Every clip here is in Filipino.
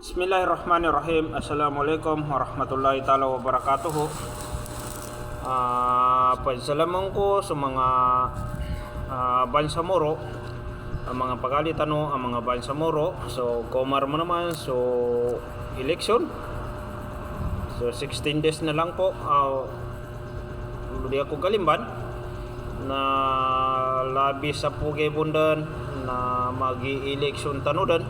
Bismillahirrahmanirrahim. Assalamualaikum warahmatullahi taala wabarakatuh. Pasalamat ko sa mga bansamoro, ang mga pagalitan ang mga bansamoro. So komar mo naman so election. So 16 days na lang po. Di ako kalimban na labi sa pugay bundan na magi-election tanudan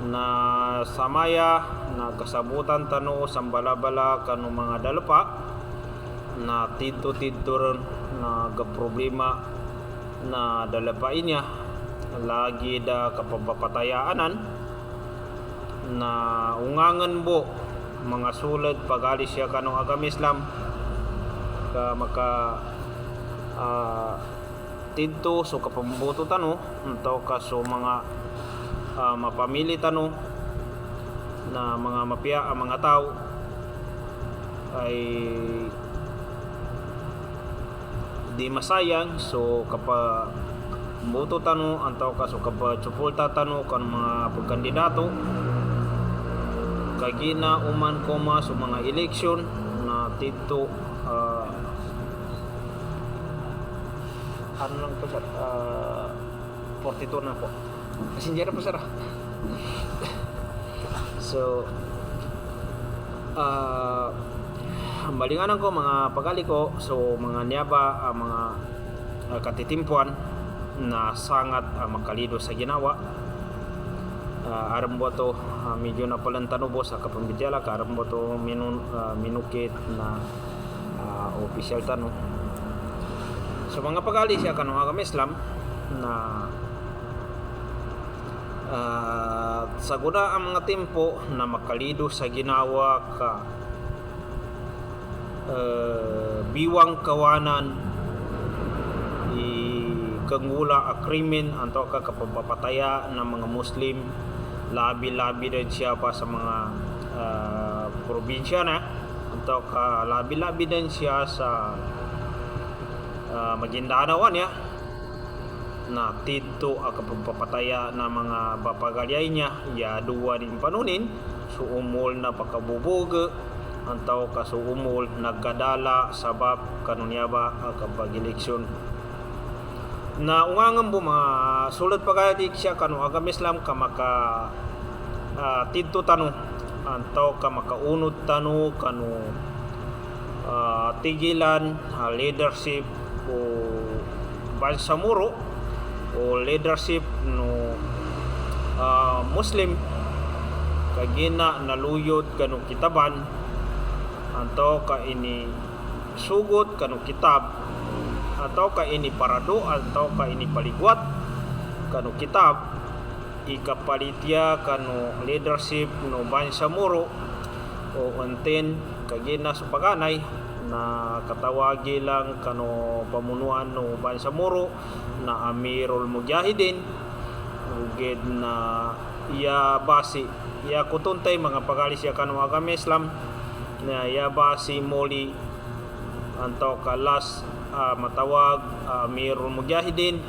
na samaya na kasabutan tano sambalabala kanu mga dalpa na tidto ron na problema na dalapain niya lagi da kapapatayaanan na ungangan bo mga sulad pagali siya kanong agam Islam ka maka tidto so kapambuto tano ento kaso mga mapamili tano na mga mapia ang mga tao ay di masayang. So kapag boto tano ang tao kaso kapag supulta tano kan mga pagkandidato kagina uman koma sa mga eleksyon na tito ano lang po sir 42 na po passenger po sir. So balinganan ko mga pagali ko so mga niyaba mga katitimpuan na sangat makalido sa ginawa aram mo to medyo na palang tanubo sa kapambidyala aram mo to minukit na official tano. So mga pagali siya kanong agam Islam na saguna ang mga tempo na makalido sa ginawa ka biwang kawanan kangula a krimen anto ka kapapataya ng mga Muslim labi-labi din siya pa sa mga probinsya na anto ka labi-labi din siya sa Maguindanawan ya na tito ang papataya na mga bapagalyay niya ya duwa din panunin so umol na pagkabubog ang tao ka so umol nagkadala sabab kanunya ba kapag eleksyon na ungangan po mga sulat pagayadik siya kanu agam Islam ka maka tito tano ang tao ka makaunod tano kanu tigilan leadership o bansamuro o leadership no Muslim kagina naluyod kanong kitaban anto ka ini sugot kanong kitab atau ka ini parado atau ka ini paligwat kanong kitab ikapalitya kanong leadership no bansamuro o anten kagina sa paganay na katawagi lang kano pamunuan no bansamuro na Amirul Mujahidin ugid na iya basi iya kutuntay mga pagali siya kano agam Islam na iya basi moli anto kalas matawag Amirul Mujahidin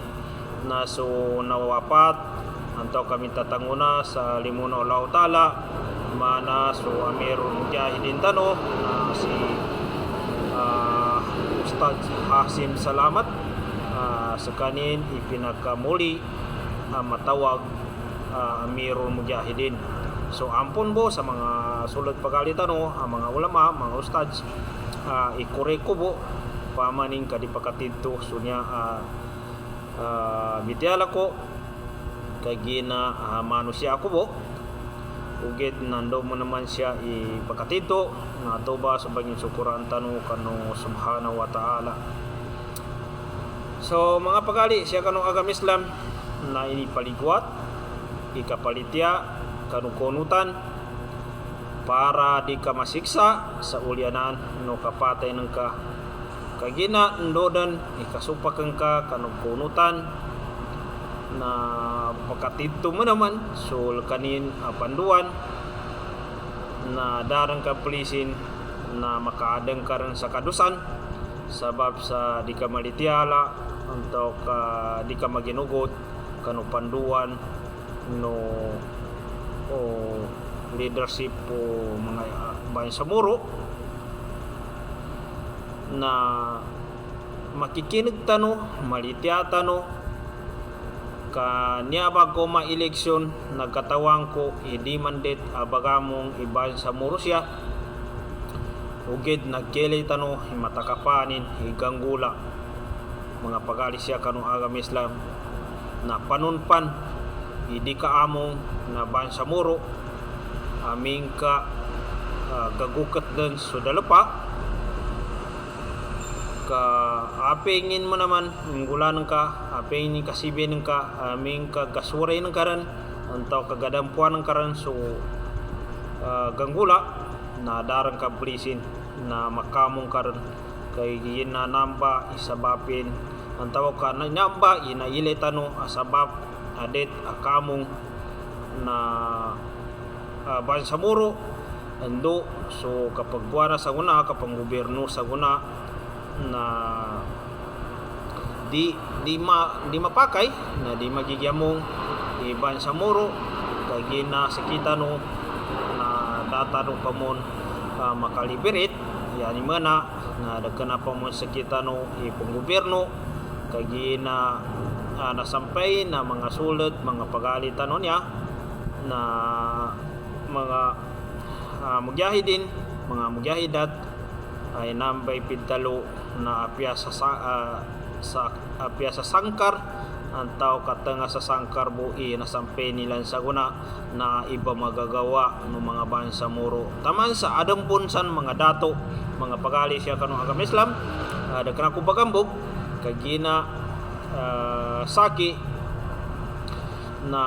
na so nawapat anto kami tatanguna sa limuno Allah Ta'ala mana so Amirul Mujahidin tano na si Ustad Hasim Salamat sa kanin ipinakamuli matawag Amirul Mujahidin. So ampun bo sa mga sulat pagalitan ang mga ulama, mga ustads ikoreko bo pamaning kadipakatidto so niya bitiala ko kagina manusia ako bo ugid nando mo naman siya ipakatidto nga toba sa baging sukuran tanu kanu subhanahu wa ta'ala. So mga pagali siya kanong agam Islam na inipaligwat ikapalitya kanong konutan para di ka masiksa sa ulyanan no kapatay ng ka kagina ndodan ikasupak ka kanong konutan na pakatidto mo naman so kanin panduan na darang ka pulisin na makaadang ka rin sa kadusan sabab sa di ka malitiala anto ka di ka maginugot kanu panduan no o leadership po mga bayan sa Moro na makikinig tano, malitya tano kanya bago ma-eleksyon nagkatawang ko hindi mandate abagamong ibayan sa Moro siya ugid nagkili tano himatakapanin higanggula mga pagali siya kanong agam Islam na panunpan hindi ka among na bayan sa Moro aming ka gagukat din so dalapa ka apingin mo naman ngulanan ka apingin kasibin ka aming ka gasuray ng karan antaw kagadampuan ng karan so ganggula na darang ka blisin na makamong karan kay ginanamba isabapin antaw ka na namba inailitano asabap adet akamong na bayan sa Moro ando so kapag buwana sa guna kapag gobyerno sa guna na di mapakay na di magigyamong iban sa Moro kay ginasakita no na datanong pa mon makaliberit yani mana na dagkana pa mon sakita no ipong gobyerno kay gina nasampay na mga sulat mga pagalitan no niya na mga mugyahidin mga mugyahidat ay nambay pintalo na apya sa sangkar antaw katanga sa sangkar bui na sampay nila sa guna na iba magagawa ng mga bayan sa Moro taman sa adampunsan mga dato mga pagali siya kanong agam Islam dagkana ko bagambog kay gina saki na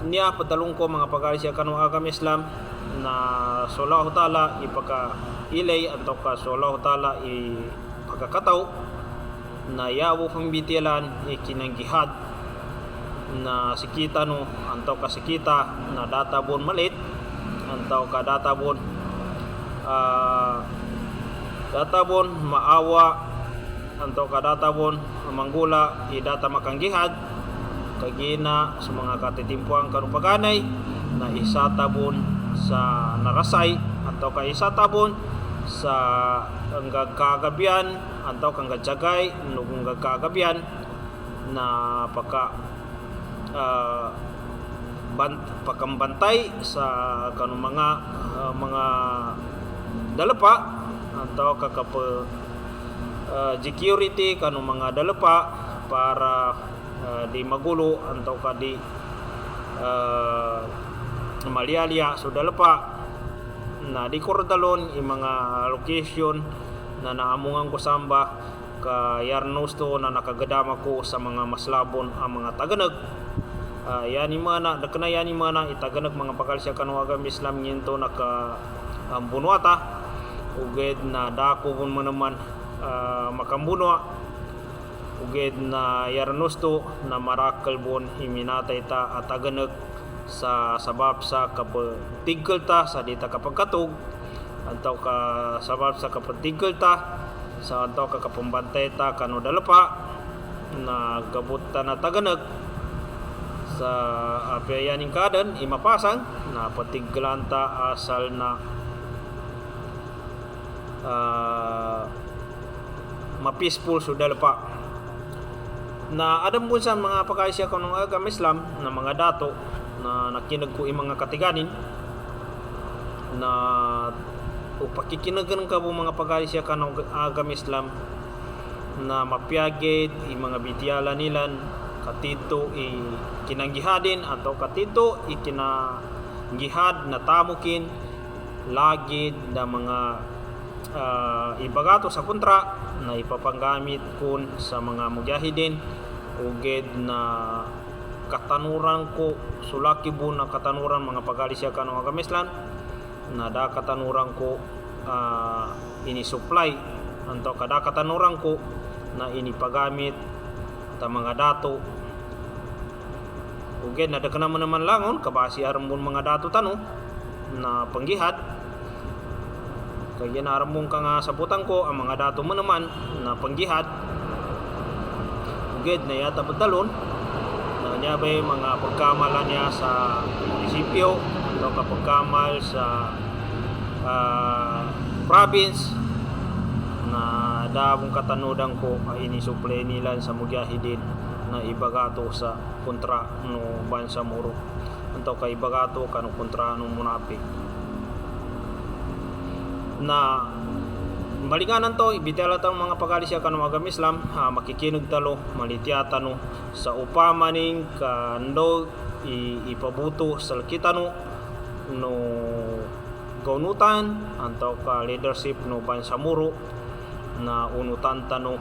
niya padalong ko mga pagali siya kanong agam Islam na sallallahu taala ipaka ilay atau ka sallallahu taala ipagkakataw na yawo kang bitilan ikinang jihad na sikita no antaw ka sikita na databon malit antaw ka databon maawa antaw ka databon manggula idata makang jihad kagina sa mga katitimpuang kanupaganay na isatabon sa narasay atau ka isatabon sa hanggang kagabian atau kang gajagay nung kagabian na pakambantay sa kanong mga dalapa atau security kanong mga dalapa para di magulo atau ka di malialia so dalapa na di kordalon yung mga location na naamungan ko samba ka yarnusto na nakagadama ko sa mga maslabon ang mga taganag yani mana dakna yani mana itaganag mga pakal siya kanwaga Islam nginto naka bunwata uged na dako kun naman makambunwa uged na yarnusto na marakal bon himinatay ta ataganag sa sabab sa kapatigil ta sa dita kapagkatog antaw ka sabab sa kapatigil ta sa antaw ka kapambantay ta kano dalapa na gabot ta na taganag sa apayaning kadan imapasang na patiglan ta asal na mapeaceful so dalapa na adam po sa mga pagkaisya kanong agam Islam na mga dato na nakinag ko mga katiganin na pakikinagan ka po mga pagkaisya kanong agam Islam na mapiyagid mga bitiyala nilan katito kinanggihadin atau katito ikinanggihad na tamukin lagid na mga ibagato sa kontra na ipapanggamit kun sa mga mujahidin uged na katanuran ko sulaki bu na katanuran mga pagali siya kanong agam Islam na da katanuran ko ini supply anto kada katanuran ko na ini pagamit ta mga dato uged na dakana man naman langon kabasi arambon mga dato tano na panggihad kaya naramong ka nga sabutan ko ang mga dato mo naman na panggihad uged na yata badalon na niya ba mga pagkamala niya sa munisipyo atau kapagkamal sa province na dabong katanudan ko ay inisuplay nila sa mujahidin na ibagato sa kontra no Bangsamoro atau kay ibagato kanu kontra no munapik na malinganan to ibitala tang mga pagalisya kanu agama Islam makikinog talo malitiata no sa upamaning kando ipabuto sa kitano no kaunutan atau ka leadership no Bangsamoro na unutan tano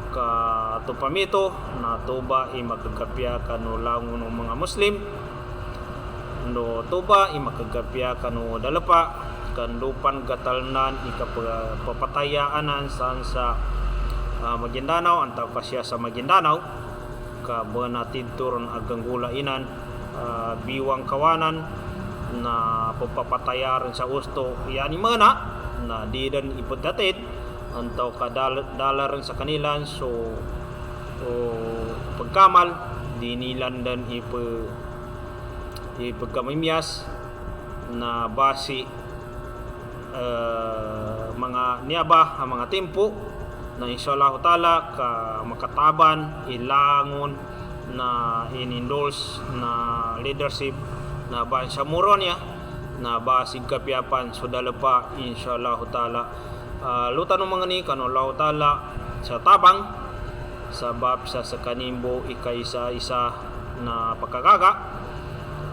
ka tupamito na tuba magkagapya kanu langon ng mga Muslim no tuba magkagapya kanu dalapa kandupan gatalnan ikapapatayaanan saan sa Maguindanao antaw kasya sa Maguindanao ka buwanatid turon agang gulainan biwang kawanan na papatayaran sa usto yani mana na di dan ipadatit antaw kadalaran sa kanilan so pagkamal di nilan dan ipagkamimyas na basi mga niyaba mga tempo na insyaallah taala ka makataban ilangon na in-endorse na leadership na Bangsamoro niya na basig kapiapan so dalapa insyaallah taala lutan ng mga ni kanu Allah taala sa tabang sabab sa kanimbo ikaisa-isa na pagkagaga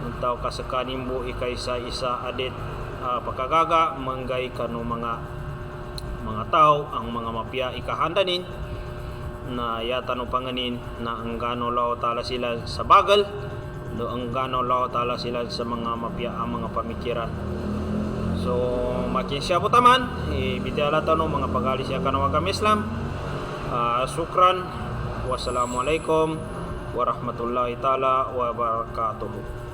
untaw ka sa kanimbo ikaisa-isa adet pagkagaga manggay kanu mga tao ang mga mapya ikahandanin na yata no panganin na ang gano lao tala sila sa bagal do ang gano lao tala sila sa mga mapya ang mga pamikiran so makin siya po taman ibitala tanong mga pagalis ya kanang agama Islam sukran wassalamualaikum warahmatullahi taala wabarakatuh.